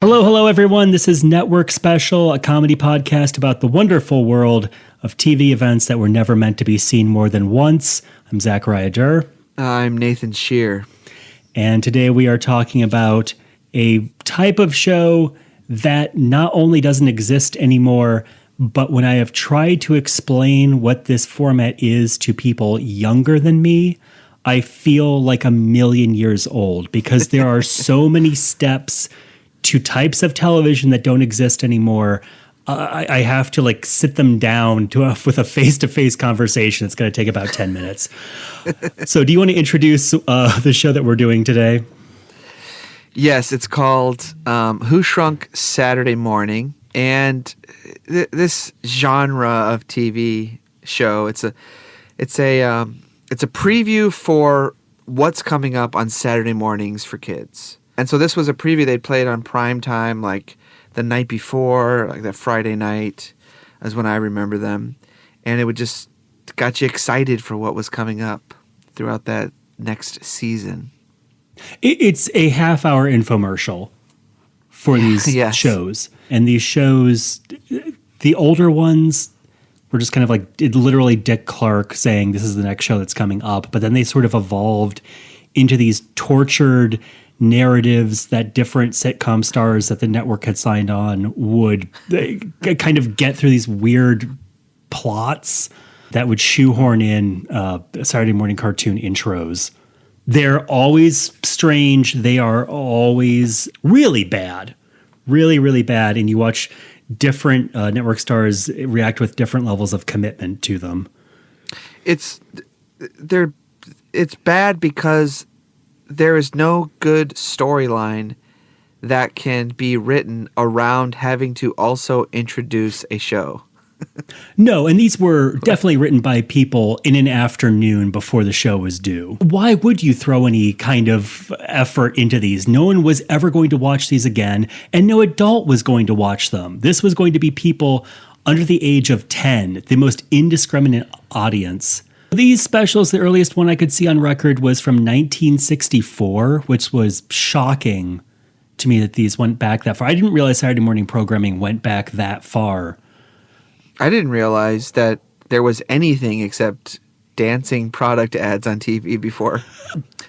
Hello, hello, everyone. This is Network Special, a comedy podcast about the wonderful world of TV events that were never meant to be seen more than once. I'm Zachariah Durr. I'm Nathan Shear. And today we are talking about a type of show that not only doesn't exist anymore, but when I have tried to explain what this format is to people younger than me, I feel like a million years old because there are so many steps to types of television that don't exist anymore. I have to sit them down with a face-to-face conversation. It's going to take about 10 minutes. So do you want to introduce the show that we're doing today? Yes, it's called Who Shrunk Saturday Morning. And this genre of TV show, it's a preview for what's coming up on Saturday mornings for kids. And so this was a preview they played on prime time, like the night before, like that Friday night is when I remember them. And it would just got you excited for what was coming up throughout that next season. It's a half-hour infomercial for these Yes. shows. And these shows, the older ones were just kind of literally Dick Clark saying this is the next show that's coming up. But then they sort of evolved into these tortured narratives that different sitcom stars that the network had signed on would kind of get through these weird plots that would shoehorn in Saturday morning cartoon intros. They're always strange. They are always really bad. Really, really bad. And you watch different network stars react with different levels of commitment to them. It's bad because there is no good storyline that can be written around having to also introduce a show. No, and these were definitely written by people in an afternoon before the show was due. Why would you throw any kind of effort into these? No one was ever going to watch these again, and no adult was going to watch them. This was going to be people under the age of 10, the most indiscriminate audience. These specials, the earliest one I could see on record was from 1964, which was shocking to me that these went back that far. I didn't realize Saturday morning programming went back that far. I didn't realize that there was anything except dancing product ads on TV before.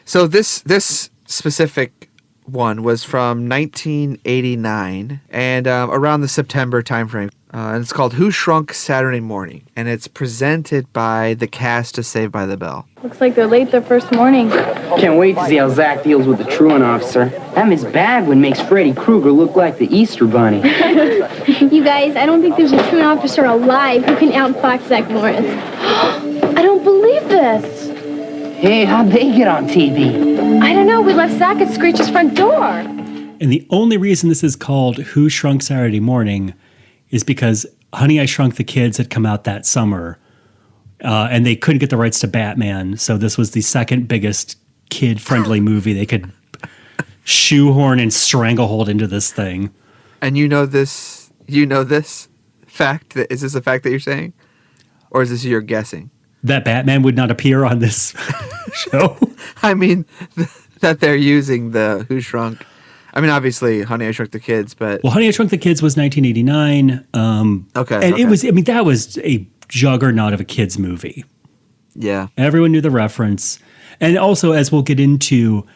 So this specific one was from 1989 and around the September timeframe. And it's called Who Shrunk Saturday Morning. And it's presented by the cast of Saved by the Bell. Looks like they're late their first morning. Can't wait to see how Zach deals with the truant officer. That Miss Bagwin makes Freddy Krueger look like the Easter Bunny. You guys, I don't think there's a truant officer alive who can outfox Zach Morris. I don't believe this. Hey, how'd they get on TV? I don't know. We left Zach at Screech's front door. And the only reason this is called Who Shrunk Saturday Morning is because Honey, I Shrunk the Kids had come out that summer, and they couldn't get the rights to Batman, so this was the second biggest kid-friendly movie they could shoehorn and stranglehold into this thing. And you know this fact? Is this a fact that you're saying? Or is this you're guessing? That Batman would not appear on this show? I mean, that they're using the Who Shrunk. I mean, obviously, Honey, I Shrunk the Kids, but... Well, Honey, I Shrunk the Kids was 1989. Okay. It was, that was a juggernaut of a kid's movie. Yeah. Everyone knew the reference. And also, as we'll get into,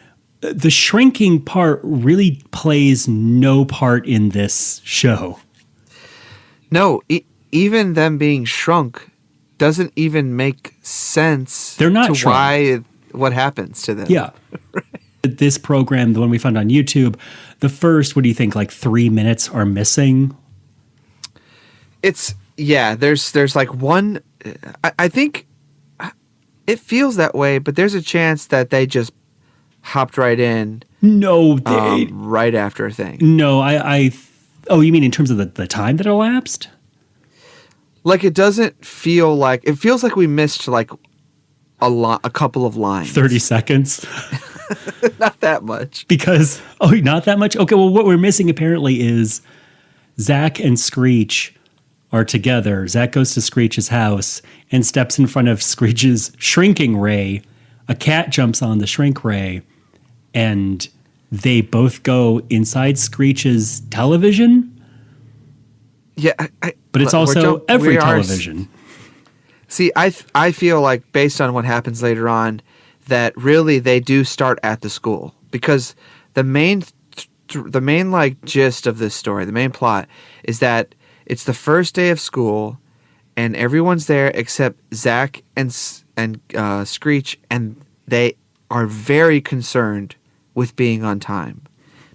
the shrinking part really plays no part in this show. No, even them being shrunk doesn't even make sense. They're not to shrunk. What happens to them. Yeah. Right. This program, the one we found on YouTube, the first, what do you think, 3 minutes are missing? There's one, I think it feels that way, but there's a chance that they just hopped right in. No, right after a thing. No, oh, you mean in terms of the time that elapsed? It doesn't feel like, it feels like we missed a couple of lines. 30 seconds. Not that much. Because, not that much? Okay, well, what we're missing apparently is Zach and Screech are together. Zach goes to Screech's house and steps in front of Screech's shrinking ray. A cat jumps on the shrink ray, and they both go inside Screech's television. Yeah, But it's also every television. See, I feel like based on what happens later on, that really they do start at the school, because the main like gist of this story, the main plot, is that it's the first day of school, and everyone's there except Zach and Screech, and they are very concerned with being on time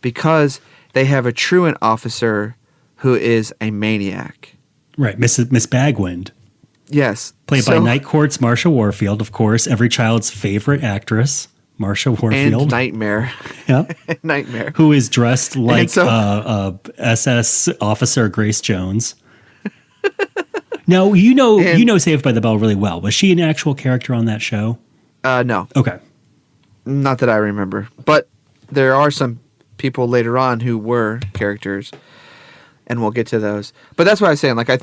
because they have a truant officer who is a maniac. Right, Miss Bagwind. Yes. Played by Night Court's Marsha Warfield, of course, every child's favorite actress, Marsha Warfield. And Nightmare. Yeah. Nightmare. Who is dressed like SS officer Grace Jones. Now, you know Saved by the Bell really well. Was she an actual character on that show? No. Okay. Not that I remember. But there are some people later on who were characters, and we'll get to those. But that's what I was saying. Like, I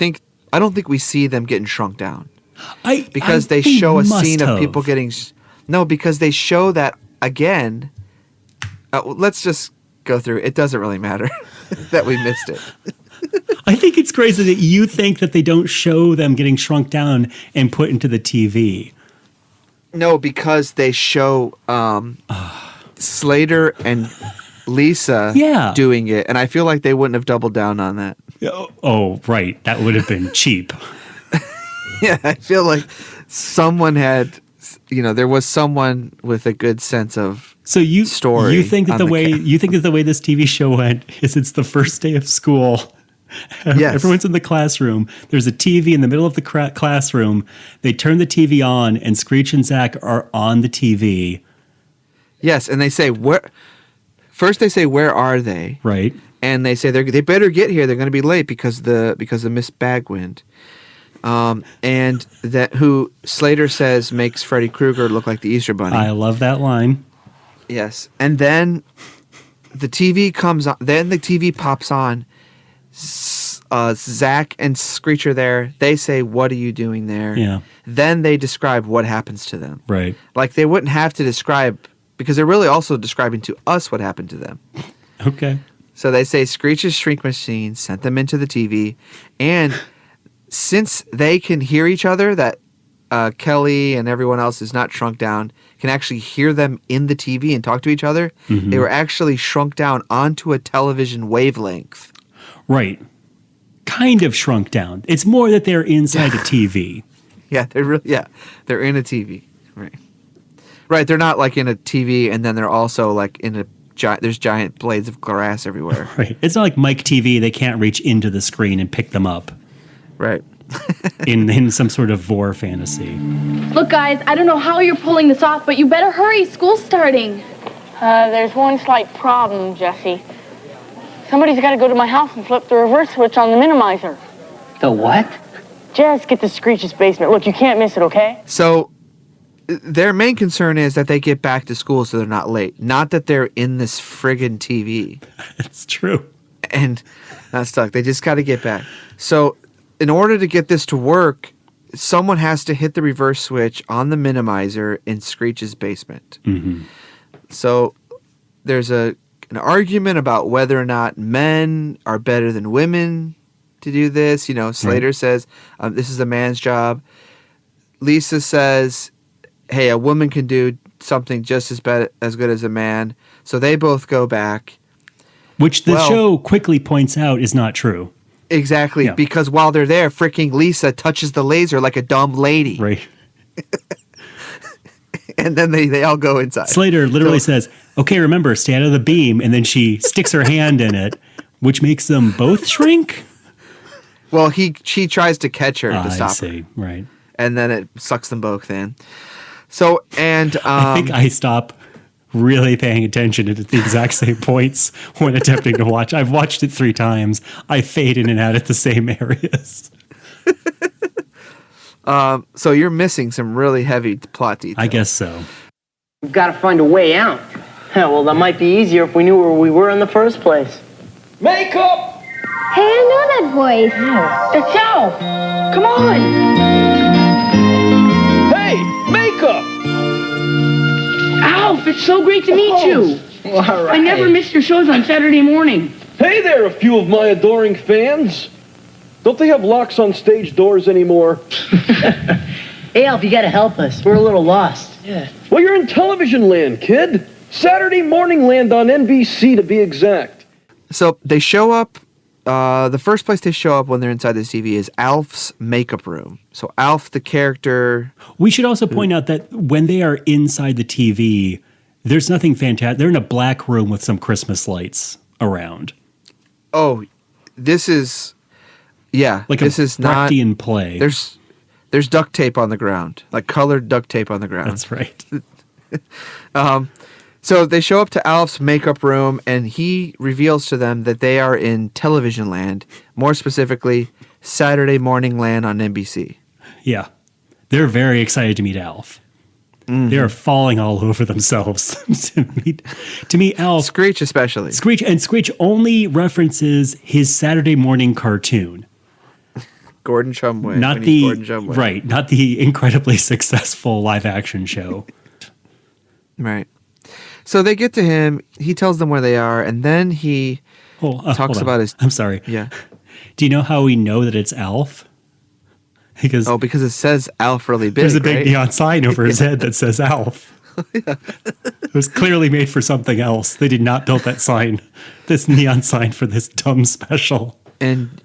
don't think we see them getting shrunk down. Because they show a scene of people getting... No, because they show that, again... let's just go through. It doesn't really matter that we missed it. I think it's crazy that you think that they don't show them getting shrunk down and put into the TV. No, because they show Slater and Lisa doing it, and I feel like they wouldn't have doubled down on that. Oh, right. That would have been cheap. Yeah, I feel like someone had, there was someone with a good sense of story. You think that the way this TV show went is it's the first day of school. Yes. Everyone's in the classroom. There's a TV in the middle of the classroom. They turn the TV on, and Screech and Zach are on the TV. Yes, and they say, where are they? Right. And they say they better get here. They're going to be late because of Miss Bagwind. And that who Slater says makes Freddy Krueger look like the Easter Bunny. I love that line. Yes. And then the TV comes on. Then the TV pops on. Zach and Screech are there. They say, "What are you doing there?" Yeah. Then they describe what happens to them. Right. Like they wouldn't have to describe, because they're really also describing to us what happened to them. Okay. So they say Screech's shrink machine sent them into the TV, and since they can hear each other, that Kelly and everyone else is not shrunk down, can actually hear them in the TV and talk to each other, they were actually shrunk down onto a television wavelength. Right. Kind of shrunk down. It's more that they're inside a TV. Yeah, they're in a TV. Right. Right, they're not like in a TV and then they're also like in a there's giant blades of glass everywhere. Right. It's not like Mike TV. They can't reach into the screen and pick them up. Right. in some sort of vor fantasy. Look, guys, I don't know how you're pulling this off, but you better hurry. School's starting. There's one slight problem, Jesse. Somebody's got to go to my house and flip the reverse switch on the minimizer. The what? Just get to Screech's basement. Look, you can't miss it, okay? So their main concern is that they get back to school so they're not late. Not that they're in this friggin' TV. It's true. And not stuck. They just got to get back. So in order to get this to work, someone has to hit the reverse switch on the minimizer in Screech's basement. Mm-hmm. So there's an argument about whether or not men are better than women to do this. Slater says this is a man's job. Lisa says, hey, a woman can do something just as good as a man. So they both go back. Which the show quickly points out is not true. Exactly, because while they're there, freaking Lisa touches the laser like a dumb lady. Right. And then they all go inside. Slater literally says, okay, remember, stay out of the beam. And then she sticks her hand in it, which makes them both shrink. Well, she tries to catch her to stop I see. her. Right. And then it sucks them both in. So, and... I think I stop really paying attention at the exact same points when attempting to watch. I've watched it 3 times. I fade in and out at the same areas. So you're missing some really heavy plot details. I guess so. We've got to find a way out. Yeah, well, that might be easier if we knew where we were in the first place. Makeup! Hey, I know that voice. That's Al! Come on! Hey, makeup! Alf, it's so great to meet you. Well, all right. I never miss your shows on Saturday morning. Hey there, a few of my adoring fans. Don't they have locks on stage doors anymore? Hey, Alf, you gotta help us. We're a little lost. Yeah. Well, you're in television land, kid. Saturday morning land on NBC to be exact. So they show up. The first place they show up when they're inside the TV is Alf's makeup room. So Alf, the character. We should also point out that when they are inside the TV, there's nothing fantastic. They're in a black room with some Christmas lights around. Oh, this is, yeah. Like this a is not Brechtian play. There's duct tape on the ground, like colored duct tape on the ground. That's right. So they show up to Alf's makeup room, and he reveals to them that they are in television land, more specifically, Saturday morning land on NBC. Yeah. They're very excited to meet Alf. Mm-hmm. They're falling all over themselves to meet Alf. Screech especially. Screech only references his Saturday morning cartoon. Gordon Shumway. Not the incredibly successful live action show. Right. So they get to him. He tells them where they are, and then he talks about his. I'm sorry. Yeah. Do you know how we know that it's Alf? Because it says Alf really big. There's a big right? neon sign over his head that says Alf. It was clearly made for something else. They did not build that sign, this neon sign, for this dumb special. And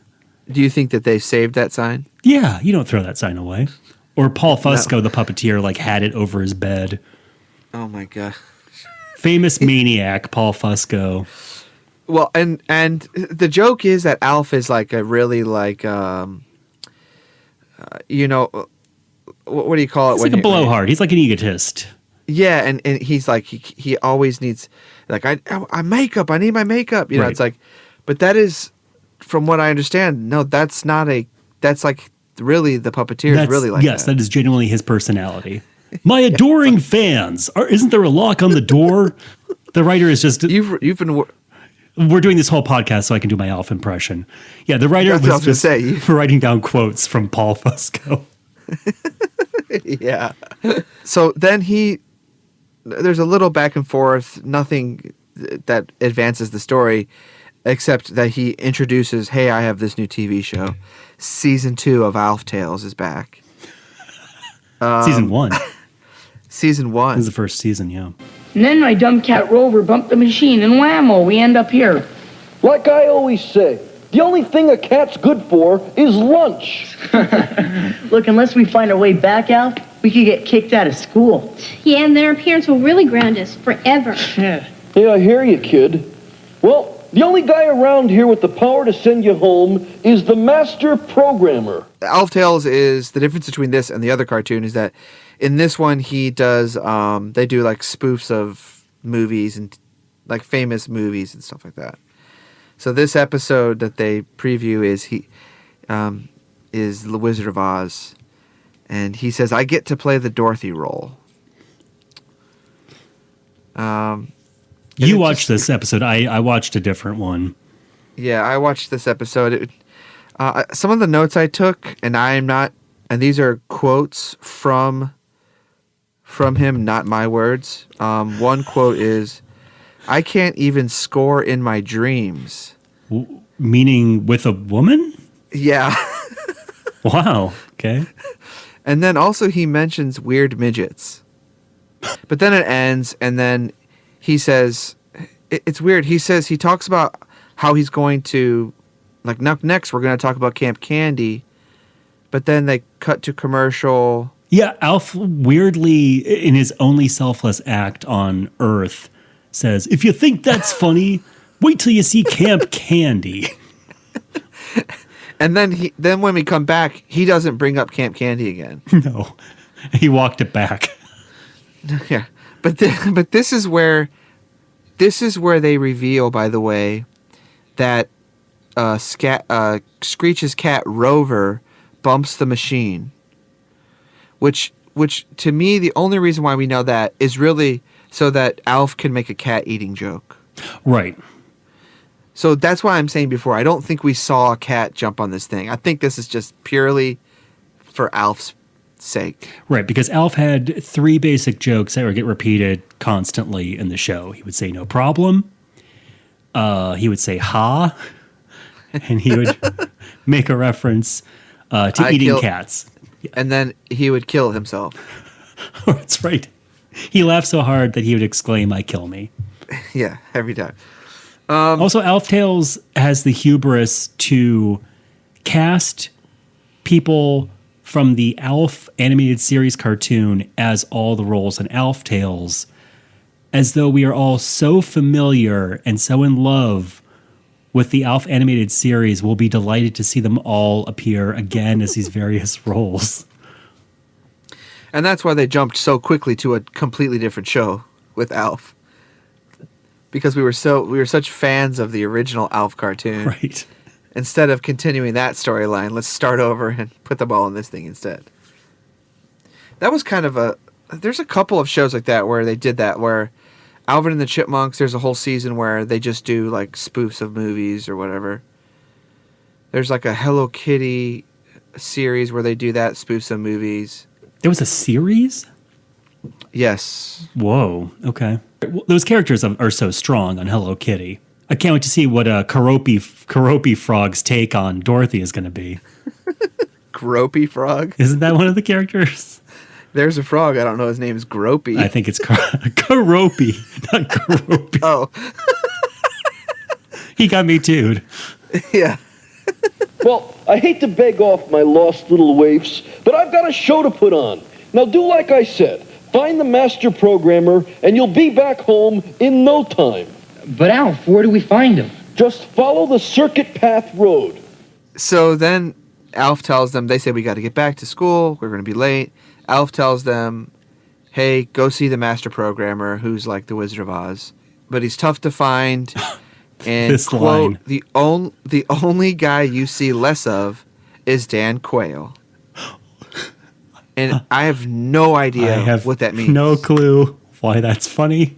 do you think that they saved that sign? Yeah, you don't throw that sign away. Or Paul Fusco, the puppeteer, had it over his bed. Oh my god. Famous maniac, Paul Fusco. Well, and the joke is that Alf is like a really what do you call it? He's like a blowhard. He's like an egotist. Yeah, and he's like he always needs I makeup. I need my makeup. Right. It's like, but that is, from what I understand, no, that's like really the puppeteer is really like yes, that. that is genuinely his personality. My adoring fans, isn't there a lock on the door? The writer is just you've been. We're doing this whole podcast so I can do my Alf impression. Yeah, the writer was just writing down quotes from Paul Fusco. Yeah. So then there's a little back and forth, nothing that advances the story, except that he introduces, hey, I have this new TV show. Season 2 of Alf Tales is back. Season 1. Season 1. This is the first season, yeah. And then my dumb cat Rover bumped the machine, and whammo, we end up here. Like I always say, the only thing a cat's good for is lunch. Look, unless we find our way back, Alf, we could get kicked out of school. Yeah, and then our parents will really ground us forever. Yeah. Yeah, I hear you, kid. Well, the only guy around here with the power to send you home is the master programmer. Alf Tales is the difference between this and the other cartoon is that in this one he does they do like spoofs of movies and like famous movies and stuff like that. So this episode that they preview is The Wizard of Oz, and he says, I get to play the Dorothy role. You watched this episode. I watched a different one. Yeah, I watched this episode. Some of the notes I took, and these are quotes from him, not my words. One quote is, I can't even score in my dreams. Meaning with a woman? Yeah. Wow. Okay. And then also he mentions weird midgets. But then it ends, and then he says, it's weird. He talks about how he's going to, next we're going to talk about Camp Candy, but then they cut to commercial. Yeah, Alf weirdly, in his only selfless act on Earth, says, if you think that's funny, wait till you see Camp Candy. And then when we come back, he doesn't bring up Camp Candy again. No, he walked it back. Yeah, but this is where they reveal, by the way, that Screech's cat Rover bumps the machine, which to me the only reason why we know that is really so that Alf can make a cat eating joke. Right. So that's why I'm saying before, I don't think we saw a cat jump on this thing. I think this is just purely for Alf's sake. Right, because Alf had 3 basic jokes that would get repeated constantly in the show. He would say no problem. He would say ha. And he would make a reference to eating cats. And then he would kill himself. That's right. He laughed so hard that he would exclaim, "I kill me." Yeah, every time. Also, Alf Tales has the hubris to cast people from the Alf animated series cartoon as all the roles in Alf Tales, as though we are all so familiar and so in love with the Alf animated series, we'll be delighted to see them all appear again as these various roles. And that's why they jumped so quickly to a completely different show with Alf. Because we were such fans of the original Alf cartoon. Right. Instead of continuing that storyline, let's start over and put them all in this thing instead. That was kind of there's a couple of shows like that where they did that, where Alvin and the Chipmunks, there's a whole season where they just do like spoofs of movies or whatever. There's like a Hello Kitty series where they do that, spoofs of movies. There was a series? Yes. Whoa. Okay. Those characters are so strong on Hello Kitty. I can't wait to see what Karopi Frog's take on Dorothy is going to be. Gropey Frog? Isn't that one of the characters? There's a frog. I don't know. His name is Gropey. I think it's Karopi, not Gropey. Oh. He got me too. Yeah. Well, I hate to beg off my lost little waifs, but I've got a show to put on. Now do like I said. Find the master programmer, and you'll be back home in no time. But Alf, where do we find him? Just follow the Circuit Path Road. So then Alf tells them, they say, we got to get back to school. We're going to be late. Alf tells them, hey, go see the master programmer, who's like the Wizard of Oz. But he's tough to find. And, This quote, line. the only guy you see less of is Dan Quayle. And I have no idea what that means. No clue why that's funny.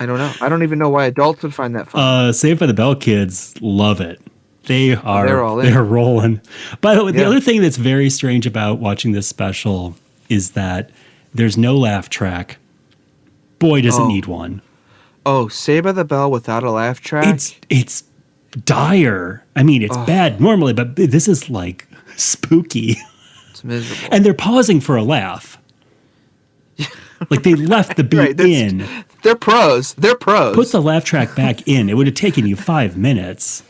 I don't know. I don't even know why adults would find that funny. Saved by the Bell kids love it. They're all in. rolling. By the way, the Yeah. other thing that's very strange about watching this special is that there's no laugh track. Boy, doesn't need one. Oh, Saved by the Bell without a laugh track? It's dire. I mean, it's bad normally, but this is like spooky. It's miserable. And they're pausing for a laugh. Like they left the beat Right, in. They're pros. They're pros. Put the laugh track back in. It would have taken you 5 minutes.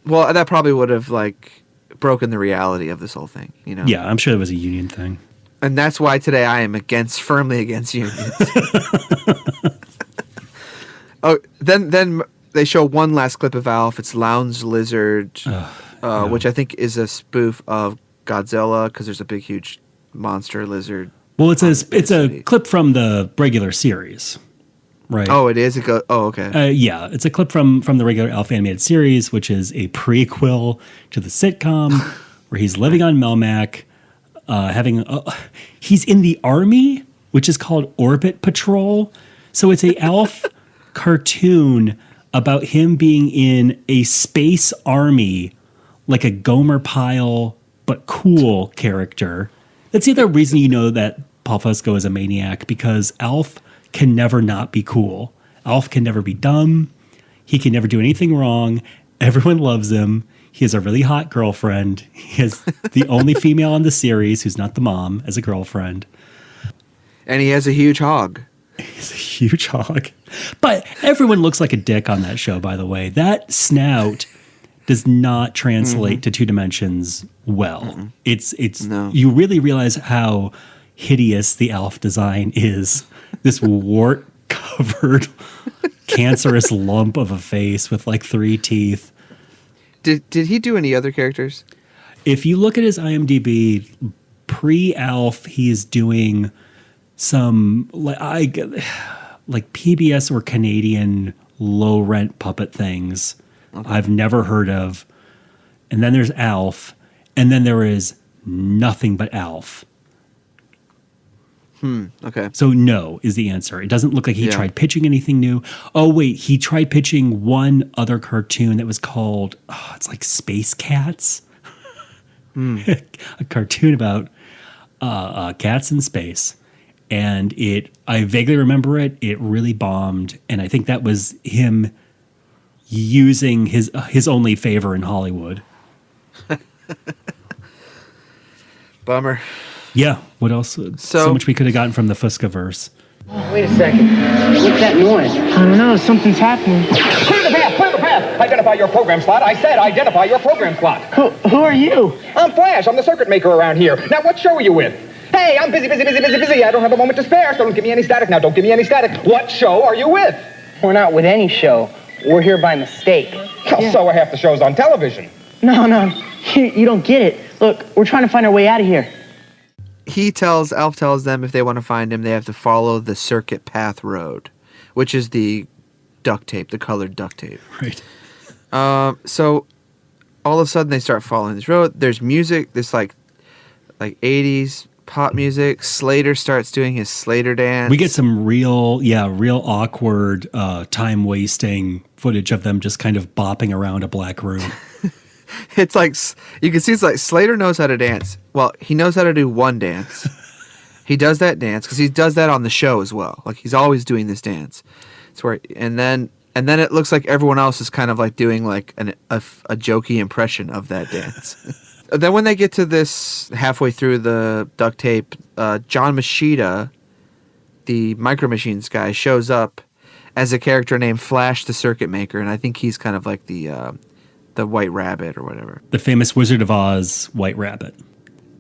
Well, that probably would have like broken the reality of this whole thing, you know. Yeah, I'm sure it was a union thing. And that's why today I am firmly against unions. Oh, then they show one last clip of Alf. It's Lounge Lizard, which I think is a spoof of Godzilla because there's a big, huge monster lizard. Well, it's a clip from the regular series, right? Oh, it is. Okay. Yeah, it's a clip from the regular Alf animated series, which is a prequel to the sitcom where he's living on Melmac, he's in the army, which is called Orbit Patrol. So it's a Alf cartoon about him being in a space army, like a Gomer Pyle but cool character. That's the other reason you know that Paul Fusco is a maniac, because Alf can never not be cool. Alf can never be dumb. He can never do anything wrong. Everyone loves him. He has a really hot girlfriend. He has the only female on the series who's not the mom as a girlfriend. And he has a huge hog. He's a huge hog. But everyone looks like a dick on that show, by the way. That snout does not translate to 2 dimensions well. It's No. You really realize how hideous the Alf design is. This wart-covered, cancerous lump of a face with like 3 teeth. Did he do any other characters? If you look at his IMDb, pre-Alf, he is doing some like PBS or Canadian low-rent puppet things I've never heard of. And then there's Alf, and then there is nothing but Alf. Okay. So no is the answer. It doesn't look like he tried pitching anything new. Oh, wait, he tried pitching one other cartoon that was called, it's like Space Cats. A cartoon about, Cats in Space. And I vaguely remember it. It really bombed. And I think that was him using his only favor in Hollywood. Bummer. Yeah. What else? So much we could have gotten from the Fuskaverse. Oh, wait a second. What's that noise? I don't know. Something's happening. Clear the path! Clear the path! Identify your program slot. I said identify your program slot. Who are you? I'm Flash. I'm the circuit maker around here. Now, what show are you with? Hey, I'm busy. I don't have a moment to spare, so don't give me any static now. Don't give me any static. What show are you with? We're not with any show. We're here by mistake. Oh, so are half the shows on television. No. You don't get it. Look, we're trying to find our way out of here. Alf tells them if they want to find him, they have to follow the Circuit Path Road, which is the duct tape, the colored duct tape. Right. So all of a sudden they start following this road. There's music, this like 80s pop music. Slater starts doing his Slater dance. We get some real awkward, time-wasting footage of them just kind of bopping around a black room. It's like, you can see it's like Slater knows how to dance. Well, he knows how to do one dance. He does that dance because he does that on the show as well. Like he's always doing this dance. It's where, and then it looks like everyone else is kind of like doing like a jokey impression of that dance. Then when they get to this halfway through the duct tape, John Machida, the Micro Machines guy, shows up as a character named Flash the Circuit Maker, and I think he's kind of like the White Rabbit or whatever. The famous Wizard of Oz White Rabbit.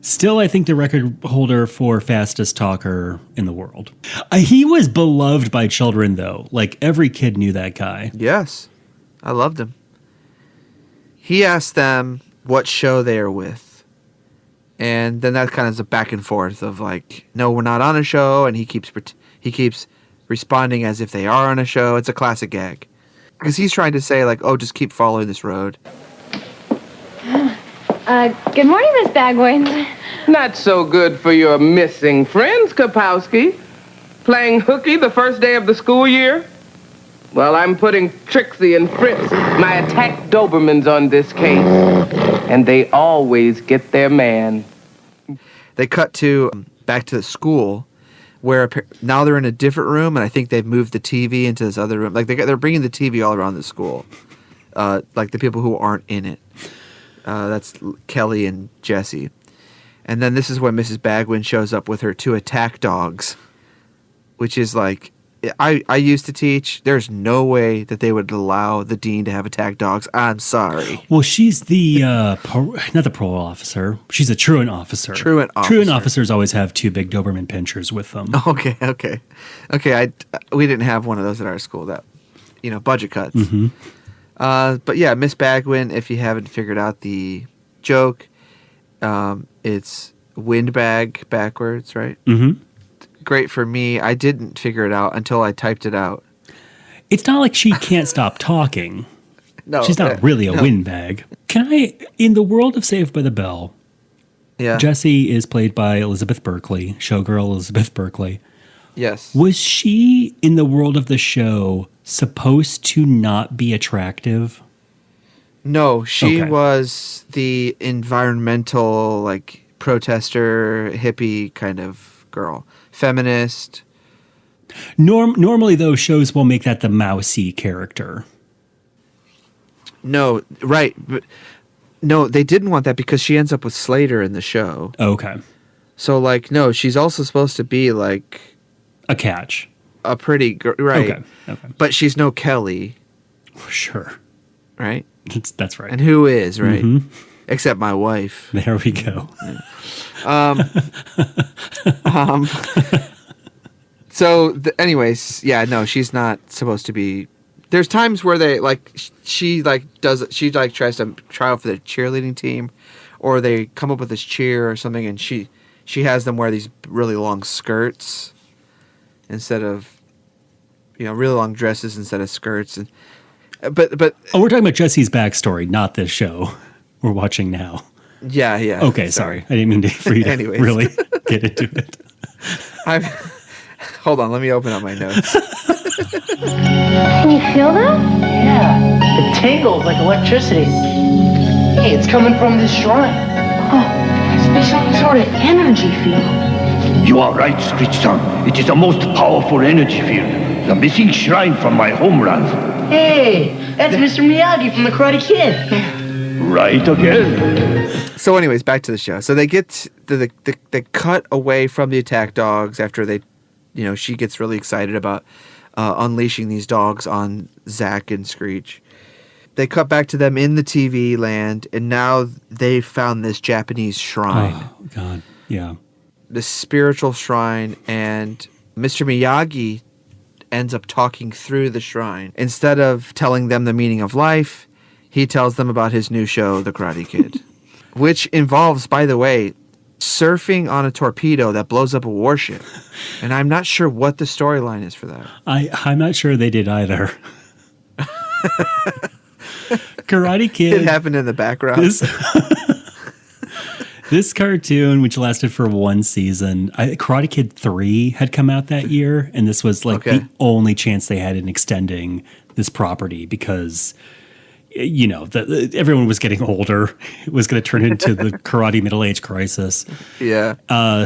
Still, I think the record holder for fastest talker in the world. He was beloved by children, though. Like, every kid knew that guy. Yes. I loved him. He asked them what show they are with. And then that kind of is a back and forth of like, no, we're not on a show. And he keeps responding as if they are on a show. It's a classic gag. Because he's trying to say, like, oh, just keep following this road. Good morning, Miss Bagwins. Not so good for your missing friends, Kapowski. Playing hooky the first day of the school year? Well, I'm putting Trixie and Fritz, my attack Dobermans, on this case. And they always get their man. They cut to back to the school, where now they're in a different room, and I think they've moved the TV into this other room. Like they're bringing the TV all around the school, like the people who aren't in it. That's Kelly and Jesse. And then this is when Mrs. Bagwin shows up with her 2 attack dogs, which is like, I used to teach. There's no way that they would allow the dean to have attack dogs. I'm sorry. Well, she's the, not the parole officer. She's a truant officer. Truant officer. Truant officers always have 2 big Doberman pinchers with them. Okay. We didn't have one of those at our school. That, budget cuts. Mm-hmm. But yeah, Miss Bagwin, if you haven't figured out the joke, it's windbag backwards, right? Mm-hmm. Great for me. I didn't figure it out until I typed it out. It's not like she can't stop talking. No, she's not really a windbag. In the world of Saved by the Bell, yeah, Jessie is played by Elizabeth Berkley, showgirl Elizabeth Berkley. Yes. Was she, in the world of the show, supposed to not be attractive? No, she was the environmental, like, protester, hippie kind of girl. Feminist. Normally, those shows will make that the mousy character. No, right. But no, they didn't want that because she ends up with Slater in the show. Okay. So, like, no, she's also supposed to be, like... a catch. A pretty girl, right. Okay. But she's no Kelly. Sure. Right? That's right. And who is, right? Mm-hmm. Except my wife. There we go. So, anyways, yeah, no, she's not supposed to be. There's times where they she tries to try out for the cheerleading team, or they come up with this cheer or something, and she has them wear these really long skirts instead of, really long dresses instead of skirts, and but oh, we're talking about Jesse's backstory, not this show we're watching now. Yeah. Okay, sorry. I didn't mean for you to Anyways. really get into it. Hold on, let me open up my notes. Can you feel that? Yeah, it tingles like electricity. Hey, it's coming from this shrine. Oh, be some sort of energy field. You are right, Screech Song. It is the most powerful energy field. The missing shrine from my home run. Hey, that's Mr. Miyagi from the Karate Kid. Right again. So anyways, back to the show. So they get they cut away from the attack dogs after they, she gets really excited about unleashing these dogs on Zach and Screech. They cut back to them in the TV land, and now they found this Japanese shrine. Oh, God. Yeah. This spiritual shrine, and Mr. Miyagi ends up talking through the shrine. Instead of telling them the meaning of life, he tells them about his new show, The Karate Kid, which involves, by the way, surfing on a torpedo that blows up a warship. And I'm not sure what the storyline is for that. I'm not sure they did either. Karate Kid. It happened in the background. This cartoon, which lasted for one season, Karate Kid 3 had come out that year, and this was the only chance they had in extending this property because, everyone was getting older. It was going to turn into the karate middle-age crisis. Yeah.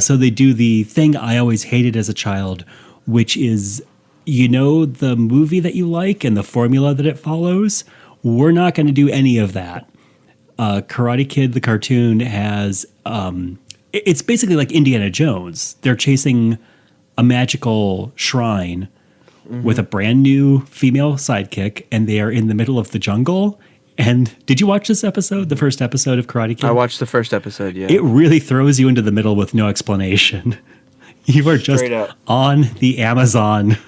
So they do the thing I always hated as a child, which is, the movie that you like and the formula that it follows. We're not going to do any of that. Karate Kid, the cartoon, has it's basically like Indiana Jones. They're chasing a magical shrine with a brand new female sidekick, and they are in the middle of the jungle. And did you watch this episode, the first episode of Karate Kid? I watched the first episode, yeah. It really throws you into the middle with no explanation. You are just on the Amazon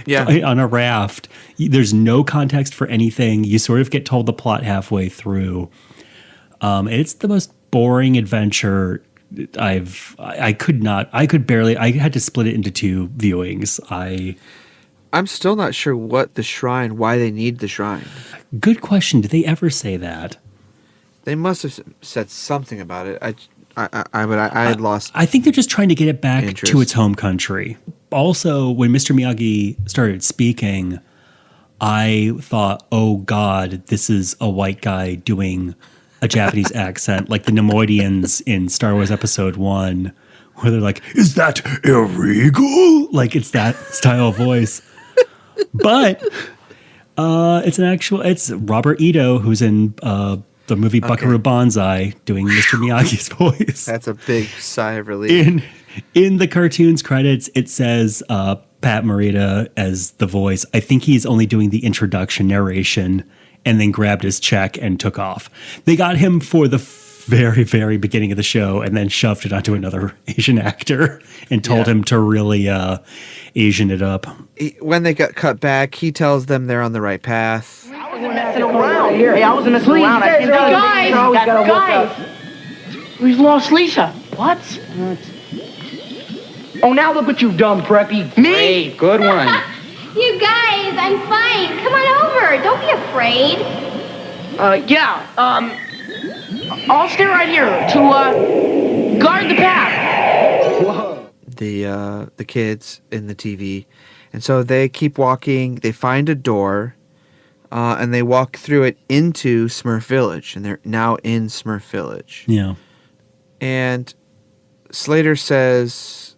on a raft. There's no context for anything. You sort of get told the plot halfway through. It's the most boring adventure I had to split it into two viewings. I'm still not sure why they need the shrine. Good question. Did they ever say that? They must have said something about it. I had lost. I think they're just trying to get it back interest. to its home country. Also, when Mr. Miyagi started speaking, I thought, oh God, this is a white guy doing a Japanese accent, like the Nemoidians in Star Wars Episode 1, where they're like, is that illegal? Like, it's that style of voice. But it's Robert Ito, who's in the movie Buckaroo Banzai, doing Mr. Miyagi's voice. That's a big sigh of relief. In the cartoon's credits, it says Pat Morita as the voice. I think he's only doing the introduction narration and then grabbed his check and took off. They got him for the very, very beginning of the show and then shoved it onto another Asian actor and told him to really Asian it up. When they got cut back, he tells them they're on the right path. I wasn't messing around. Hey, I wasn't messing around. I can't Guys! We've lost Lisa. What? Oh, now look what you've done, Preppy. Me? Great, good one. You guys, I'm fine. Come on over. Don't be afraid. I'll stay right here to guard the path. Whoa. The kids in the TV. And so they keep walking. They find a door, and they walk through it into Smurf Village. And they're now in Smurf Village. Yeah. And Lisa says,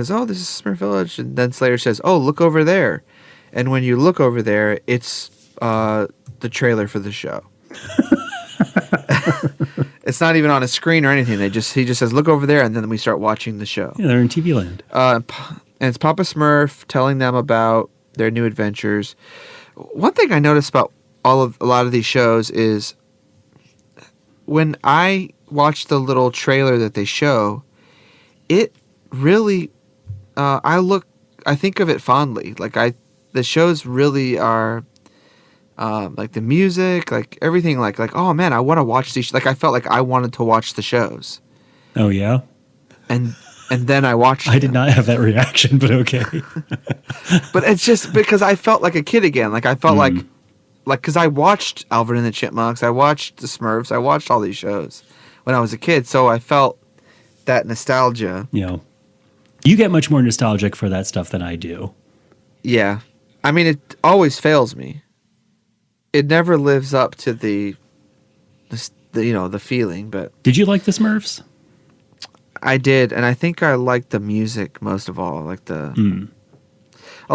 oh, this is Smurf Village. And then Slater says, oh, look over there. And when you look over there, it's the trailer for the show. It's not even on a screen or anything. He just says, look over there, and then we start watching the show. Yeah, they're in TV land. And it's Papa Smurf telling them about their new adventures. One thing I noticed about a lot of these shows is when I watch the little trailer that they show, it really I think of it fondly. The shows really are like the music, like everything, like oh man, I want to watch these. I felt like I wanted to watch the shows. Oh yeah, and then I watched. I did not have that reaction, but okay. But it's just because I felt like a kid again. I felt like because I watched Alvin and the Chipmunks, I watched the Smurfs, I watched all these shows when I was a kid, so I felt that nostalgia. Yeah, you get much more nostalgic for that stuff than I do. Yeah, I mean, it always fails me. It never lives up to the feeling. But did you like the Smurfs? I did, and I think I liked the music most of all. Like a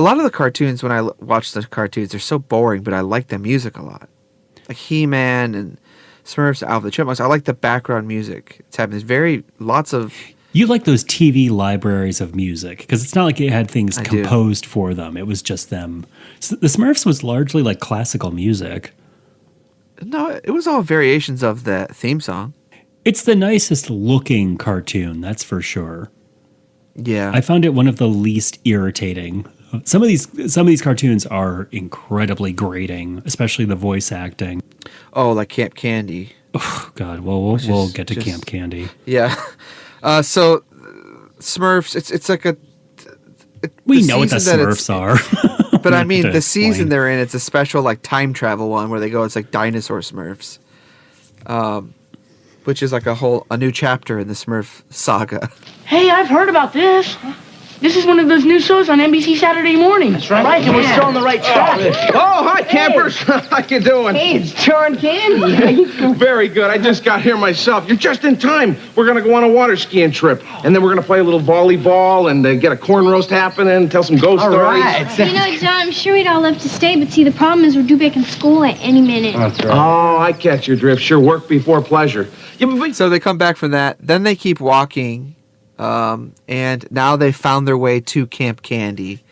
lot of the cartoons, when I watch the cartoons, they're so boring, but I like the music a lot. Like He-Man and Smurfs, Alvin the Chipmunks. I like the background music. It's having lots of. You like those TV libraries of music because it's not like it had things composed for them. It was just them. So the Smurfs was largely like classical music. No, it was all variations of the theme song. It's the nicest looking cartoon, that's for sure. Yeah. I found it one of the least irritating. Some of these cartoons are incredibly grating, especially the voice acting. Oh, like Camp Candy. Oh, God. Well, we'll get to Camp Candy. Yeah. So Smurfs, it's like a. We know what the Smurfs are. But I mean, the season they're in, it's a special like time travel one where they go. It's like dinosaur Smurfs, which is like a new chapter in the Smurf saga. Hey, I've heard about this. This is one of those new shows on NBC Saturday morning. That's right, and we're still on the right track. Oh, hi, campers. How you doing? Hey, it's John Candy. Very good. I just got here myself. You're just in time. We're going to go on a water skiing trip, and then we're going to play a little volleyball and get a corn roast happening, tell some ghost stories. Right. You know, John, I'm sure we'd all love to stay, but see, the problem is we're due back in school at any minute. That's right. Oh, I catch your drift. Sure, work before pleasure. Yeah, so they come back from that. Then they keep walking. And now they found their way to Camp Candy,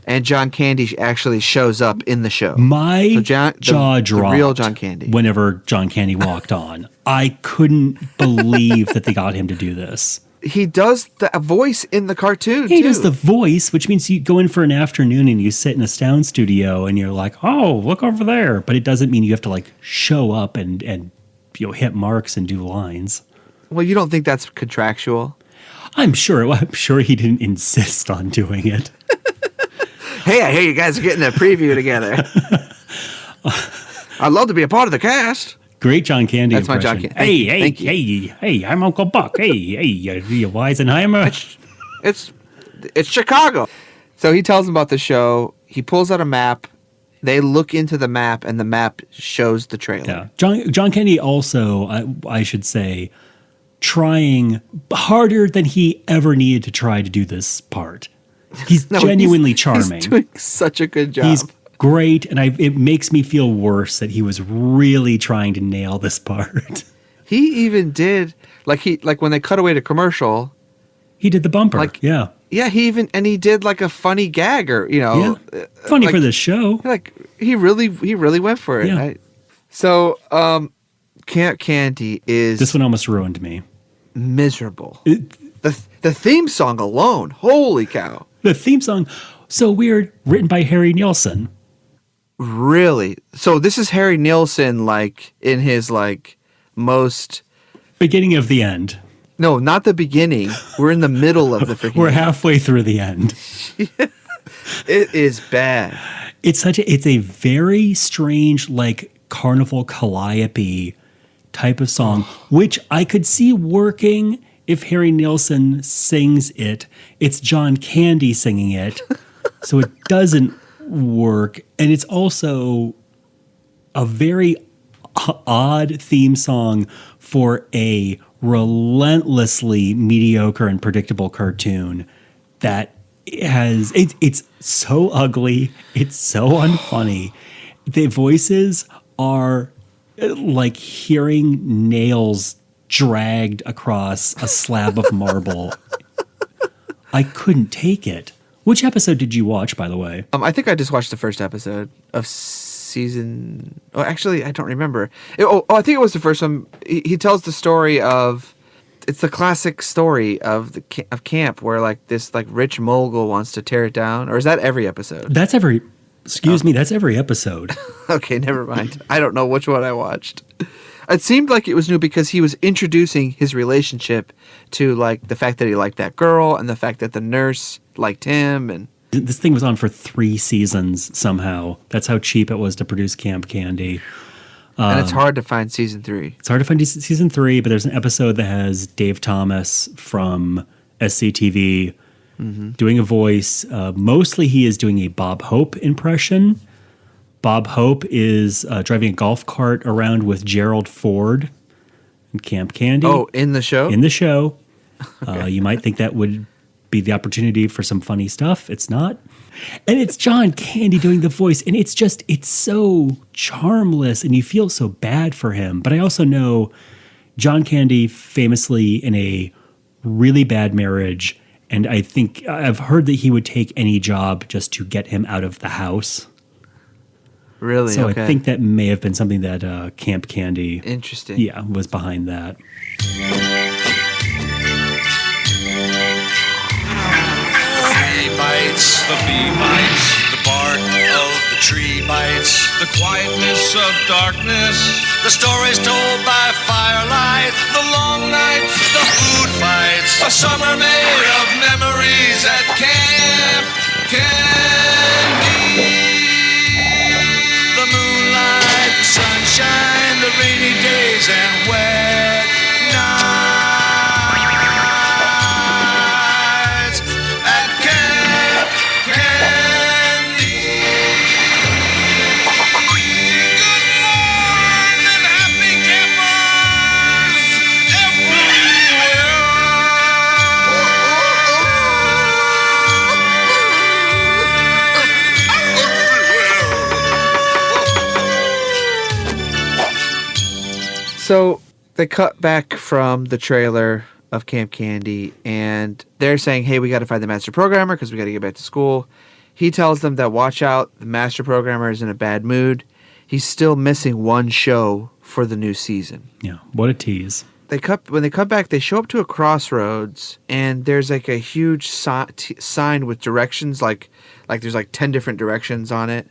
and John Candy actually shows up in the show. My jaw dropped. The real John Candy. Whenever John Candy walked on, I couldn't believe that they got him to do this. He does the voice in the cartoon. He does the voice, which means you go in for an afternoon and you sit in a sound studio and you're like, oh, look over there. But it doesn't mean you have to like show up and hit marks and do lines. Well, you don't think that's contractual? I'm sure he didn't insist on doing it. Hey, I hear you guys are getting a preview together. I'd love to be a part of the cast. Great John Candy That's impression. My John Candy. Hey, I'm Uncle Buck. Hey, you Weisenheimer. It's Chicago. So he tells them about the show. He pulls out a map. They look into the map, and the map shows the trailer. Yeah. John Candy also, I should say, trying harder than he ever needed to try to do this part. He's genuinely charming. He's doing such a good job. He's great, and it makes me feel worse that he was really trying to nail this part. He even did like when they cut away to commercial. He did the bumper. Yeah, he did like a funny gag or funny for this show. Like he really went for it. Yeah. Right? So Camp Candy is this one almost ruined me. Miserable. The theme song alone, holy cow. The theme song, so weird, written by Harry Nilsson. Really? So this is Harry Nilsson like in his like most beginning of the end. No, not the beginning. We're in the middle of the freaking We're halfway through the end. It is bad. It's a very strange like carnival calliope type of song, which I could see working if Harry Nilsson sings it. It's John Candy singing it, so it doesn't work. And it's also a very odd theme song for a relentlessly mediocre and predictable cartoon that it's so ugly, it's so unfunny. The voices are like hearing nails dragged across a slab of marble. I couldn't take it. Which episode did you watch, by the way? I think I just watched the first episode of season. Oh, actually, I don't remember. I think it was the first one. He tells the story of. It's the classic story of camp where like this like rich mogul wants to tear it down. Or is that every episode? That's every. Excuse me, that's every episode. Okay, never mind. I don't know which one I watched. It seemed like it was new because he was introducing his relationship to like the fact that he liked that girl and the fact that the nurse liked him. And this thing was on for 3 seasons somehow. That's how cheap it was to produce Camp Candy. And it's hard to find season 3. It's hard to find season 3, but there's an episode that has Dave Thomas from SCTV doing a voice. Mostly he is doing a Bob Hope impression. Bob Hope is driving a golf cart around with Gerald Ford in Camp Candy. Oh, in the show? In the show. You might think that would be the opportunity for some funny stuff. It's not. And it's John Candy doing the voice, and it's so charmless, and you feel so bad for him. But I also know John Candy famously in a really bad marriage, and I think I've heard that he would take any job just to get him out of the house. Really? So okay. I think that may have been something that Camp Candy, interesting, was behind that. Bites, the bee bites, the bark of the tree bites, the quietness of darkness, the stories told by firelight, the long nights, the food fights, a summer made of memories at Camp Candy. The moonlight, the sunshine, the rainy days and wet nights. So they cut back from the trailer of Camp Candy, and they're saying, hey, we got to find the master programmer because we got to get back to school. He tells them that, watch out, the master programmer is in a bad mood. He's still missing one show for the new season. Yeah, what a tease. When they come back, they show up to a crossroads, and there's like a huge sign with directions, like there's like 10 different directions on it.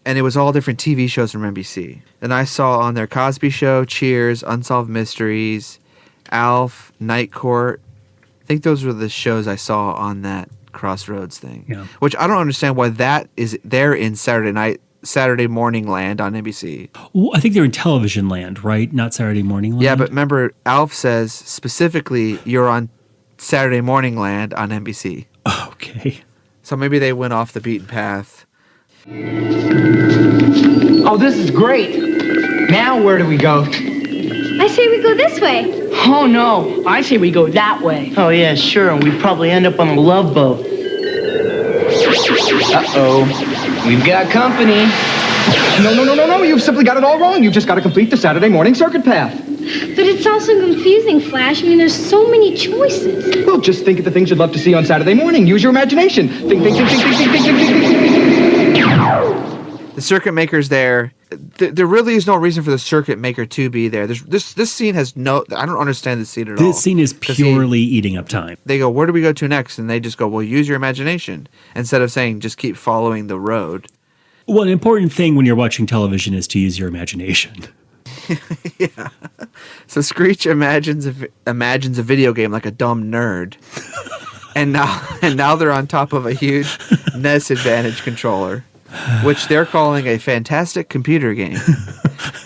And it was all different TV shows from NBC. And I saw on there Cosby Show, Cheers, Unsolved Mysteries, Alf, Night Court. I think those were the shows I saw on that Crossroads thing. Yeah. Which I don't understand why that is there in Saturday morning land on NBC. Well, I think they're in television land, right? Not Saturday morning land. Yeah, but remember, Alf says specifically you're on Saturday morning land on NBC. Okay. So maybe they went off the beaten path. Oh, this is great. Now where do we go? I say we go this way. Oh, no. I say we go that way. Oh, yeah, sure. And we probably end up on a love boat. Uh-oh. We've got company. No. You've simply got it all wrong. You've just got to complete the Saturday morning circuit path. But it's also confusing, Flash. I mean, there's so many choices. Well, just think of the things you'd love to see on Saturday morning. Use your imagination. Think. The circuit maker's there. There really is no reason for the circuit maker to be there. This scene has no... I don't understand this scene at all. This scene is purely eating up time. They go, where do we go to next? And they just go, well, use your imagination. Instead of saying, just keep following the road. Well, an important thing when you're watching television is to use your imagination. Yeah. So Screech imagines a video game like a dumb nerd. and now they're on top of a huge NES Advantage controller, which they're calling a fantastic computer game.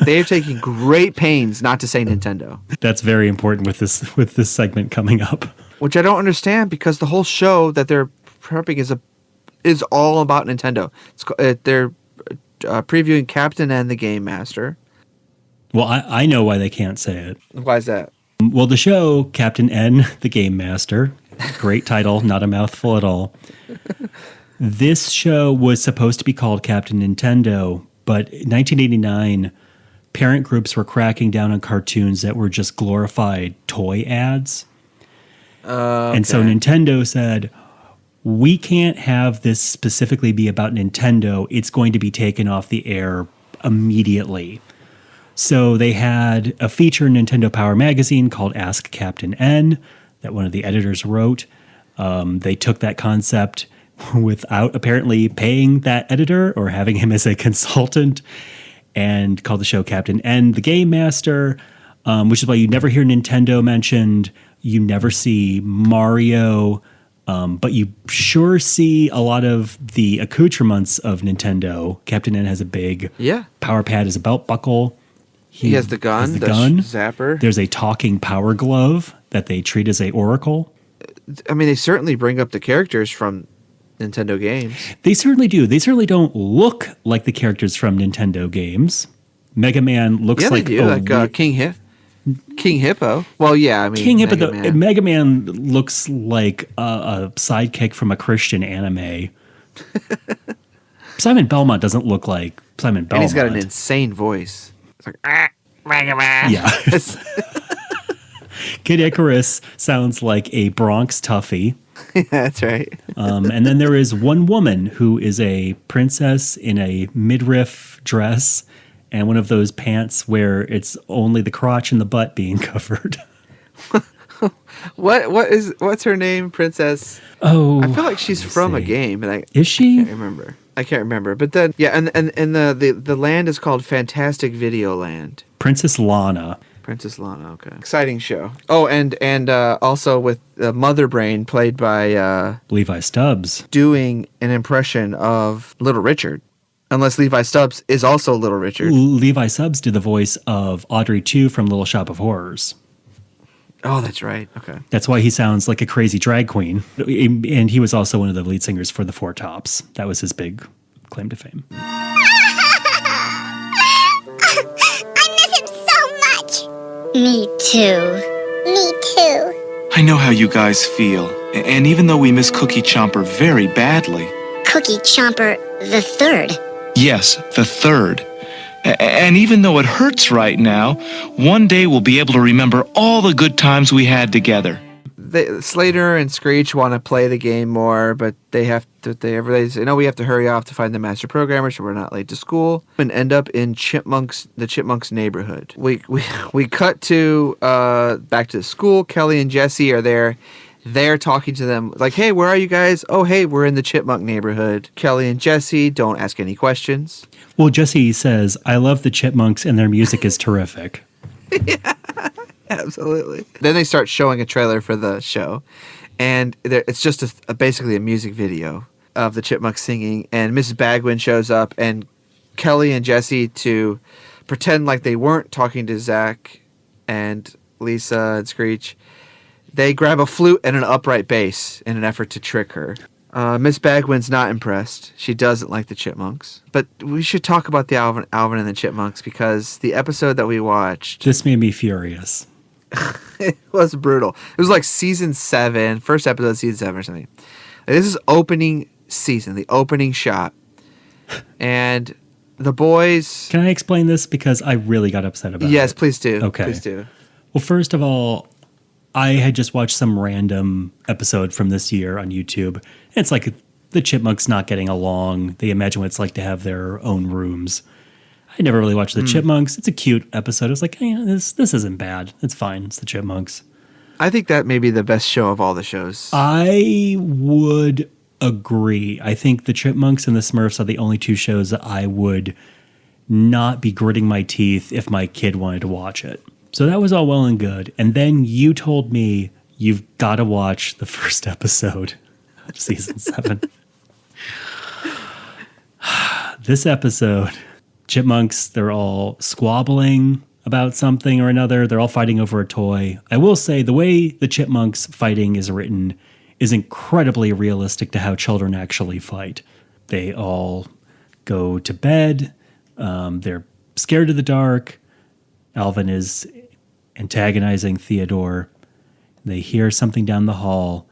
They are taking great pains not to say Nintendo. That's very important with this segment coming up. Which I don't understand because the whole show that they're prepping is all about Nintendo. They're previewing Captain N, the Game Master. Well, I know why they can't say it. Why is that? Well, the show, Captain N, the Game Master, great title, not a mouthful at all. This show was supposed to be called Captain Nintendo, but in 1989, parent groups were cracking down on cartoons that were just glorified toy ads. Okay. And so Nintendo said, we can't have this specifically be about Nintendo. It's going to be taken off the air immediately. So they had a feature in Nintendo Power Magazine called Ask Captain N that one of the editors wrote. They took that concept without apparently paying that editor or having him as a consultant and called the show Captain N, the Game Master, which is why you never hear Nintendo mentioned. You never see Mario, but you sure see a lot of the accoutrements of Nintendo. Captain N has a big power pad as a belt buckle. He has the gun, the zapper. There's a talking power glove that they treat as a oracle. I mean, they certainly bring up the characters from Nintendo games. They certainly do. They certainly don't look like the characters from Nintendo games. Mega Man looks like they do. King Hit. King Hippo. Well, yeah, I mean, King Hippo. Mega Man. Mega Man looks like a sidekick from a Christian anime. Simon Belmont doesn't look like Simon Belmont. And he's got an insane voice. It's like, Mega Man. Yeah. Kid Icarus sounds like a Bronx toughie. Yeah, that's right. And then there is one woman who is a princess in a midriff dress and one of those pants where it's only the crotch and the butt being covered. What's her name? Princess? Oh, I feel like she's from a game, and is she? I can't remember. But then, yeah, and the land is called Fantastic Video Land. Princess Lana. Princess Lana. Okay, exciting show. Oh, and also with Mother Brain played by Levi Stubbs doing an impression of Little Richard. Unless Levi Stubbs is also Little Richard. Levi Stubbs did the voice of Audrey 2 from Little Shop of Horrors. Oh, that's right. Okay. That's why he sounds like a crazy drag queen. And he was also one of the lead singers for the Four Tops. That was his big claim to fame. I miss him so much. Me too. Me too. I know how you guys feel. And even though we miss Cookie Chomper very badly. Cookie Chomper the third. Yes, the third. And even though it hurts right now, one day we'll be able to remember all the good times we had together. Slater and Screech want to play the game more, but everybody say, no, we have to hurry off to find the master programmer so we're not late to school, and end up in the Chipmunks neighborhood. We cut to back to the school. Kelly and Jesse are there. They're talking to them like, hey, where are you guys? Oh, hey, we're in the Chipmunk neighborhood. Kelly and Jesse don't ask any questions. Well, Jesse says, I love the Chipmunks and their music is terrific. Yeah, absolutely. Then they start showing a trailer for the show. And it's just basically a music video of the Chipmunks singing. And Mrs. Bagwin shows up. And Kelly and Jesse, to pretend like they weren't talking to Zach and Lisa and Screech, they grab a flute and an upright bass in an effort to trick her. Miss Bagwin's not impressed. She doesn't like the Chipmunks. But we should talk about the Alvin and the Chipmunks, because the episode that we watched... This made me furious. It was brutal. It was like season 7, first episode of season 7 or something. This is opening season, the opening shot. And the boys... Can I explain this? Because I really got upset about it. Yes, please do. Okay. Please do. Well, first of all, I had just watched some random episode from this year on YouTube. It's like the Chipmunks not getting along. They imagine what it's like to have their own rooms. I never really watched the Chipmunks. It's a cute episode. I was like, hey, this isn't bad. It's fine. It's the Chipmunks. I think that may be the best show of all the shows. I would agree. I think the Chipmunks and the Smurfs are the only two shows that I would not be gritting my teeth if my kid wanted to watch it. So that was all well and good. And then you told me you've got to watch the first episode of season 7. This episode, Chipmunks, they're all squabbling about something or another. They're all fighting over a toy. I will say the way the Chipmunks fighting is written is incredibly realistic to how children actually fight. They all go to bed. They're scared of the dark. Alvin is antagonizing Theodore. They hear something down the hall,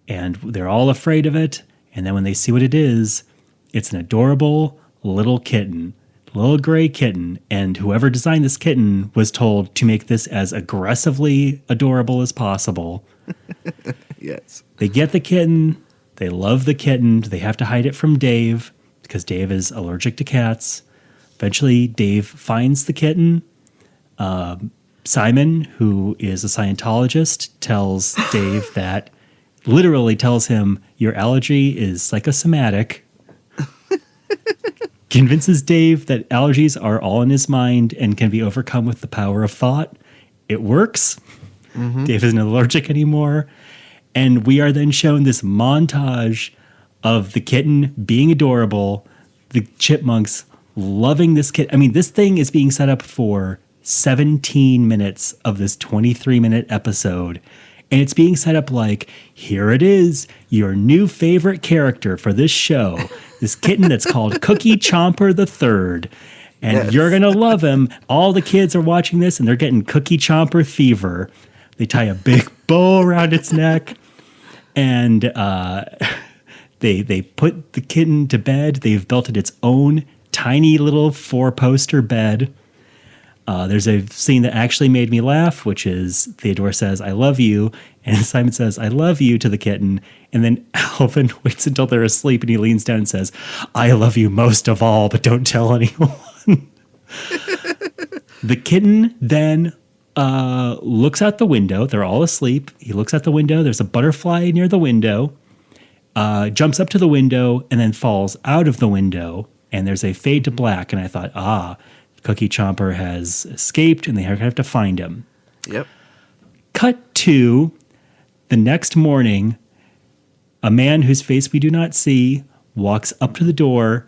and they're all afraid of it. And then when they see what it is, it's an adorable little kitten, little gray kitten. And whoever designed this kitten was told to make this as aggressively adorable as possible. Yes. They get the kitten. They love the kitten. They have to hide it from Dave because Dave is allergic to cats. Eventually, Dave finds the kitten. Simon, who is a Scientologist, tells Dave that, literally tells him, your allergy is psychosomatic. Convinces Dave that allergies are all in his mind and can be overcome with the power of thought. It works. Mm-hmm. Dave isn't allergic anymore. And we are then shown this montage of the kitten being adorable, the Chipmunks loving this kitten. I mean, this thing is being set up for 17 minutes of this 23-minute episode. And it's being set up like, here it is, your new favorite character for this show. This kitten that's called Cookie Chomper the Third. And you're going to love him. All the kids are watching this, and they're getting Cookie Chomper fever. They tie a big bow around its neck, and they put the kitten to bed. They've built it its own tiny little 4-poster bed. There's a scene that actually made me laugh, which is Theodore says, "I love you," and Simon says, "I love you" to the kitten. And then Alvin waits until they're asleep, and he leans down and says, "I love you most of all, but don't tell anyone." The kitten then looks out the window. They're all asleep. He looks out the window. There's a butterfly near the window, jumps up to the window, and then falls out of the window. And there's a fade to black. And I thought, Cookie Chomper has escaped, and they have to find him. Yep. Cut to the next morning. A man whose face we do not see walks up to the door.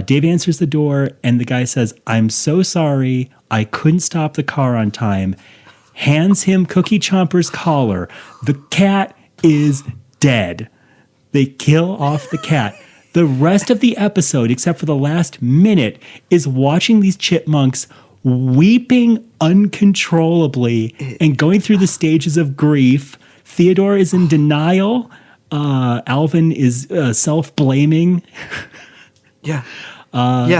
Dave answers the door, and the guy says, "I'm so sorry. I couldn't stop the car on time." Hands him Cookie Chomper's collar. The cat is dead. They kill off the cat. The rest of the episode, except for the last minute, is watching these chipmunks weeping uncontrollably and going through the stages of grief. Theodore is in denial. Alvin is self-blaming. Yeah.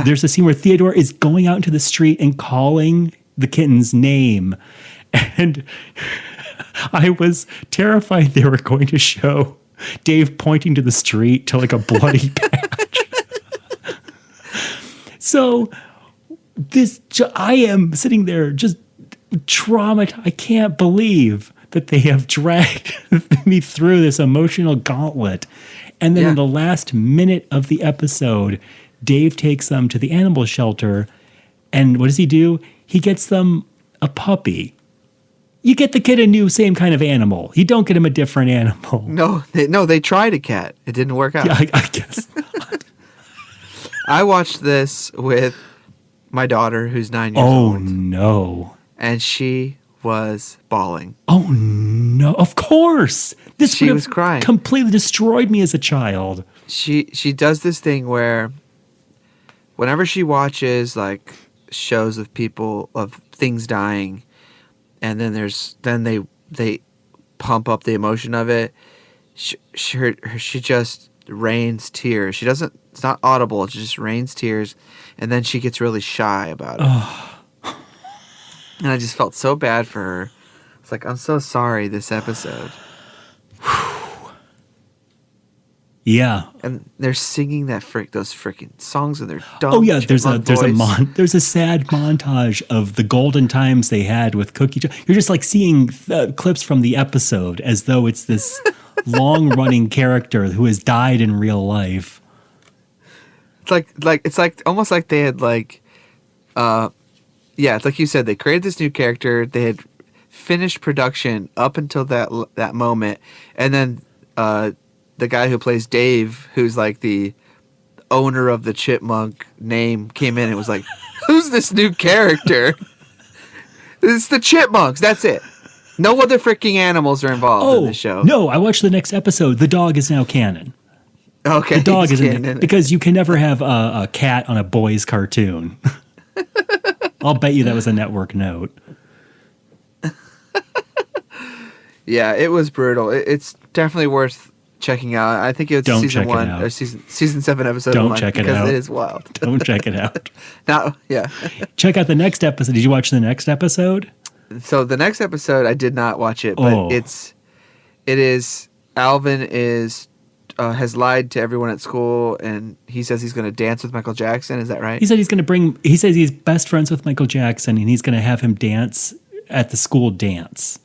There's a scene where Theodore is going out into the street and calling the kitten's name. And I was terrified they were going to show Dave pointing to the street to like a bloody patch. So I am sitting there just traumatized. I can't believe that they have dragged me through this emotional gauntlet. And then in the last minute of the episode, Dave takes them to the animal shelter. And what does he do? He gets them a puppy. You get the kid a new same kind of animal. You don't get him a different animal. No, they tried a cat. It didn't work out. Yeah, I guess. I watched this with my daughter, who's 9 years old. Oh, no. And she was bawling. Oh, no. Of course. She was crying. Completely destroyed me as a child. She does this thing where whenever she watches like shows of people, of things dying, and then they pump up the emotion of it. She just rains tears. She doesn't. It's not audible. It just rains tears, and then she gets really shy about it. And I just felt so bad for her. It's like, I'm so sorry this episode. Yeah. And they're singing those freaking songs in their dumb. Oh yeah, there's voice. a sad montage of the golden times they had with Cookie. You're just like seeing clips from the episode as though it's this long-running character who has died in real life. It's like almost like they had it's like you said, they created this new character. They had finished production up until that moment, and then the guy who plays Dave, who's like the owner of the chipmunk name, came in and was like, "Who's this new character?" It's the chipmunks. That's it. No other freaking animals are involved in the show. No, I watched the next episode. The dog is now canon. Okay, the dog is canon because you can never have a cat on a boys' cartoon. I'll bet you that was a network note. Yeah, it was brutal. It's definitely worth checking out. I think it's season 1 or season 7 episode 1. Don't check it out because it is wild. Don't check it out. Now, yeah. Check out the next episode. Did you watch the next episode? So the next episode, I did not watch it, but it is Alvin has lied to everyone at school, and he says he's going to dance with Michael Jackson. Is that right? He said he says he's best friends with Michael Jackson, and he's going to have him dance at the school dance.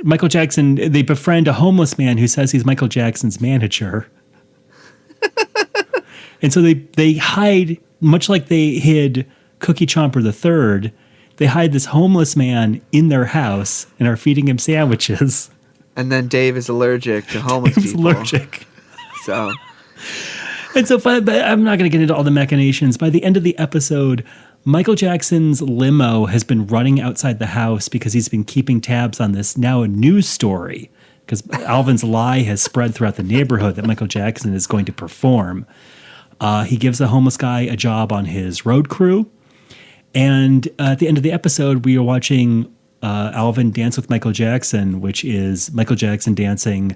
Michael Jackson, they befriend a homeless man who says he's Michael Jackson's manager. And so they hide, much like they hid Cookie Chomper III, they hide this homeless man in their house and are feeding him sandwiches. And then Dave is allergic to homeless Dave's people. allergic. So. And so, but I'm not going to get into all the machinations. By the end of the episode, Michael Jackson's limo has been running outside the house because he's been keeping tabs on this now a news story, because Alvin's lie has spread throughout the neighborhood that Michael Jackson is going to perform. He gives the homeless guy a job on his road crew. And at the end of the episode, we are watching Alvin dance with Michael Jackson, which is Michael Jackson dancing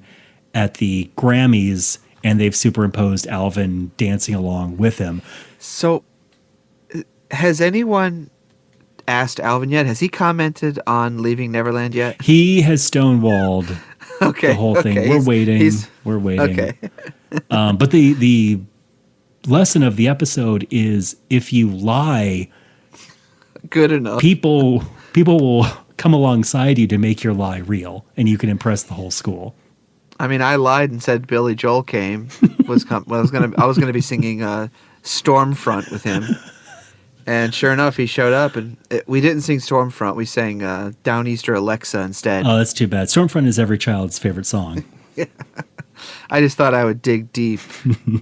at the Grammys, and they've superimposed Alvin dancing along with him. So, has anyone asked Alvin yet? Has he commented on Leaving Neverland yet? He has stonewalled the whole thing. Okay. We're waiting. Okay. But the lesson of the episode is if you lie, good enough, people will come alongside you to make your lie real, and you can impress the whole school. I mean, I lied and said Billy Joel came. I was gonna be singing Stormfront with him, and sure enough, he showed up. And we didn't sing Stormfront. We sang Downeaster Alexa instead. Oh, that's too bad. Stormfront is every child's favorite song. Yeah. I just thought I would dig deep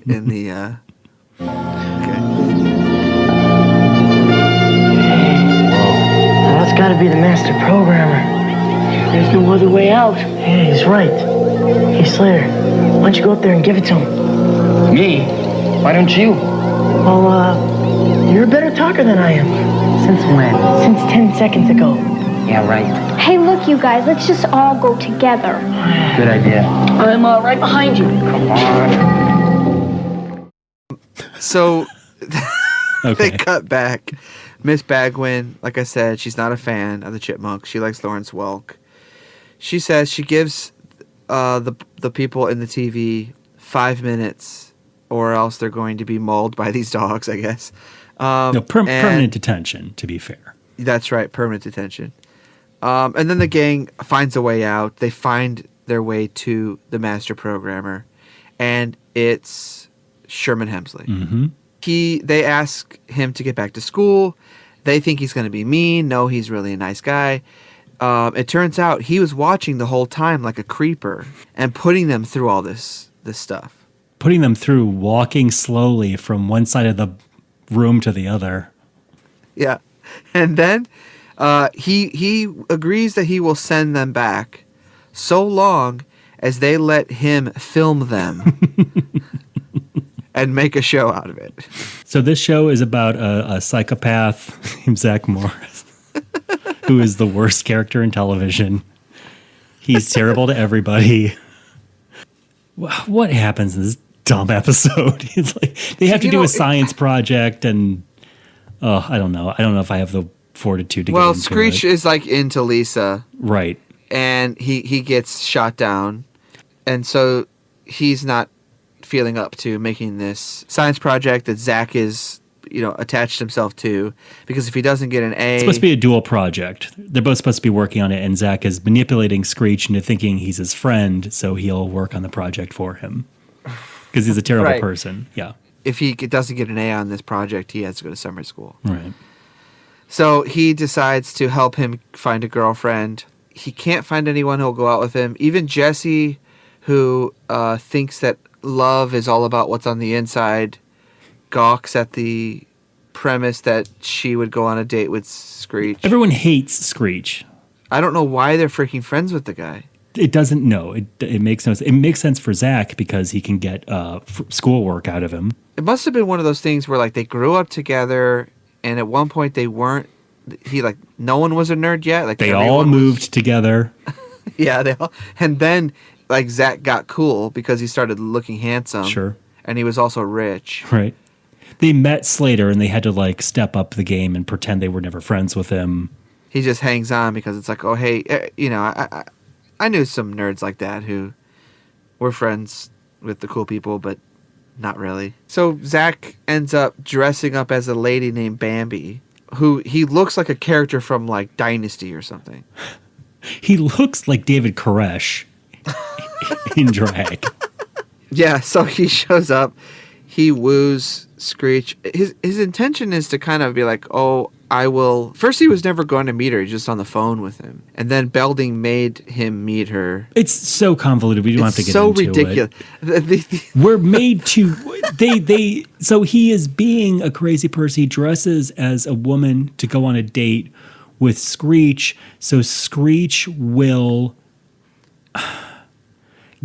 in the. Okay. That's got to be the master programmer. There's no other way out. Hey, he's right. Hey, Slayer, why don't you go up there and give it to him? Me? Why don't you? Well, you're a better talker than I am. Since when? Since 10 seconds ago. Yeah, right. Hey, look, you guys, let's just all go together. Good idea. I'm right behind you. Come on. So Okay. they cut back. Miss Bagwin, like I said, she's not a fan of the Chipmunks. She likes Lawrence Welk. She says she gives the people in the TV 5 minutes, or else they're going to be mauled by these dogs, I guess. Permanent detention, to be fair. That's right, permanent detention. And then the gang finds a way out. They find their way to the master programmer, and it's Sherman Hemsley. Mm-hmm. They ask him to get back to school. They think he's going to be mean. No, he's really a nice guy. It turns out he was watching the whole time like a creeper and putting them through all this stuff. Putting them through walking slowly from one side of the room to the other. Yeah. And then he agrees that he will send them back so long as they let him film them and make a show out of it. So this show is about a psychopath named Zach Morris, who is the worst character in television. He's terrible to everybody. What happens in this dumb episode? It's like they have to do a science project, and I don't know. I don't know if I have the fortitude to get into Screech is like into Lisa. Right. And he gets shot down. And so he's not feeling up to making this science project that Zach is, attached himself to, because if he doesn't get an A... It's supposed to be a dual project. They're both supposed to be working on it, and Zach is manipulating Screech into thinking he's his friend, so he'll work on the project for him. Because he's a terrible person. Yeah. If he doesn't get an A on this project, he has to go to summer school. Right. So he decides to help him find a girlfriend. He can't find anyone who'll go out with him. Even Jessie, who thinks that love is all about what's on the inside, gawks at the premise that she would go on a date with Screech. Everyone hates Screech. I don't know why they're freaking friends with the guy. It doesn't. No, it makes no sense. It makes sense for Zach because he can get schoolwork out of him. It must have been one of those things where like they grew up together, and at one point they weren't. No one was a nerd yet. Like they all moved together. Yeah, they all, and then like Zach got cool because he started looking handsome. Sure. And he was also rich. Right. They met Slater and they had to like step up the game and pretend they were never friends with him. He just hangs on because it's like, oh hey, I knew some nerds like that who were friends with the cool people, but not really. So Zach ends up dressing up as a lady named Bambi, who he looks like a character from like Dynasty or something. He looks like David Koresh in drag. Yeah, so he shows up, he woos Screech. His intention is to kind of be like, oh, I will... First, he was never going to meet her, just on the phone with him. And then Belding made him meet her. It's so convoluted, we don't have to get into ridiculous. It. We're made to... So he is being a crazy person. He dresses as a woman to go on a date with Screech, so Screech will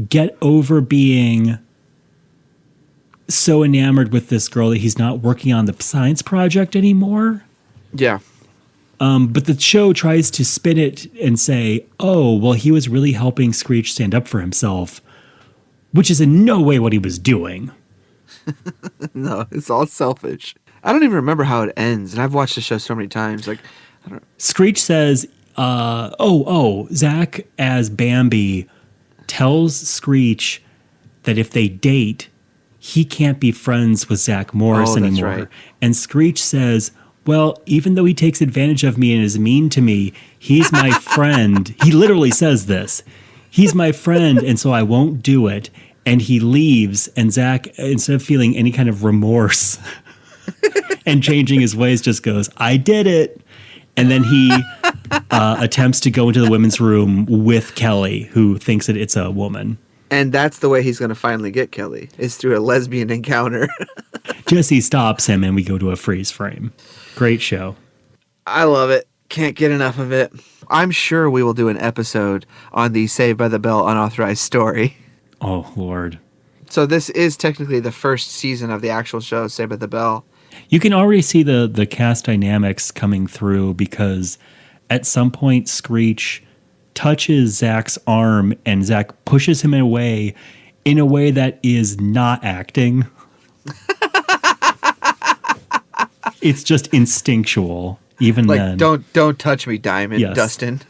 get over being so enamored with this girl that he's not working on the science project anymore. Yeah. But the show tries to spin it and say, oh, well, he was really helping Screech stand up for himself, which is in no way what he was doing. No, it's all selfish. I don't even remember how it ends, and I've watched the show so many times. Like, I don't. Screech says, Zach as Bambi tells Screech that if they date, he can't be friends with Zach Morris anymore. Right. And Screech says, well, even though he takes advantage of me and is mean to me, he's my friend. He literally says this. He's my friend, and so I won't do it. And he leaves, and Zach, instead of feeling any kind of remorse and changing his ways, just goes, I did it. And then he attempts to go into the women's room with Kelly, who thinks that it's a woman. And that's the way he's going to finally get Kelly, is through a lesbian encounter. Jesse stops him, and we go to a freeze frame. Great show. I love it. Can't get enough of it. I'm sure we will do an episode on the Saved by the Bell unauthorized story. Oh, Lord. So this is technically the first season of the actual show, Saved by the Bell. You can already see the cast dynamics coming through because at some point Screech touches Zach's arm and Zach pushes him away in a way that is not acting. It's just instinctual, even like, then. Don't touch me, Diamond, yes. Dustin.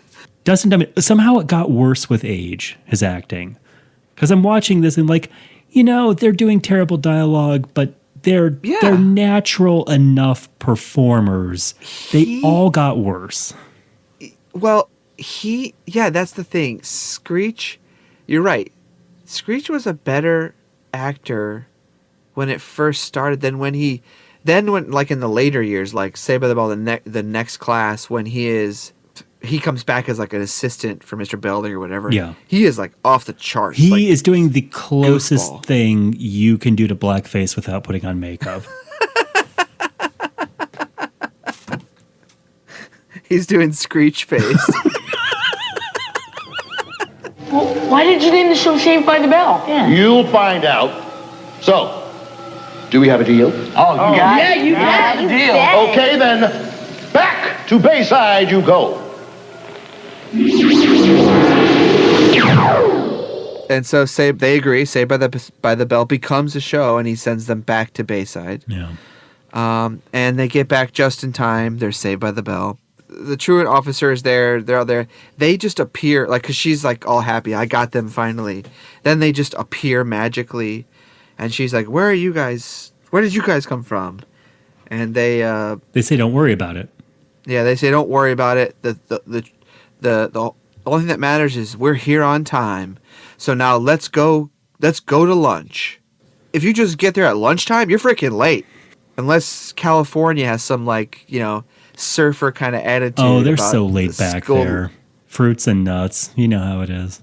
Dustin Diamond, somehow it got worse with age, his acting. Because I'm watching this and like, they're doing terrible dialogue, but they're natural enough performers. They all got worse. Well, that's the thing. Screech, you're right. Screech was a better actor when it first started than when like in the later years, like Saved by the Bell, the next class, when he comes back as like an assistant for Mr. Belding or whatever. Yeah. He is like off the charts. He is doing the closest thing you can do to blackface without putting on makeup. He's doing Screech face. Well, why did you name the show Saved by the Bell? Yeah. You'll find out. So, do we have a deal? Oh, you got it. Yeah, you got a deal. Okay, then, back to Bayside you go. And so they agree. Saved by the Bell becomes a show, and he sends them back to Bayside. Yeah. And they get back just in time. They're saved by the bell. The truant officer is there. They're all there. They just appear, like, because she's like all happy. I got them finally. Then they just appear magically, and she's like, "Where are you guys? Where did you guys come from?" And they say, "Don't worry about it." Yeah, they say, "Don't worry about it." The only thing that matters is we're here on time. So now let's go to lunch. If you just get there at lunchtime, you're freaking late. Unless California has some, like, surfer kind of attitude. Oh, they're so laid back there. Fruits and nuts. You know how it is.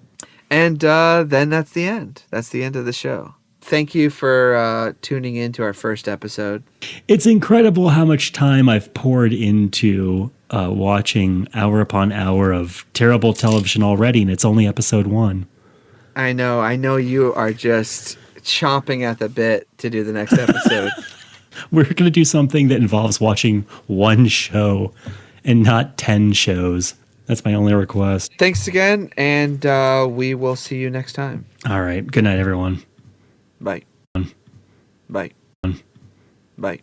And then that's the end. That's the end of the show. Thank you for tuning in to our first episode. It's incredible how much time I've poured into watching hour upon hour of terrible television already, and it's only episode 1. I know you are just chomping at the bit to do the next episode. We're going to do something that involves watching one show and not 10 shows. That's my only request. Thanks again, and we will see you next time. All right. Good night, everyone. Bye. Bye. Bye.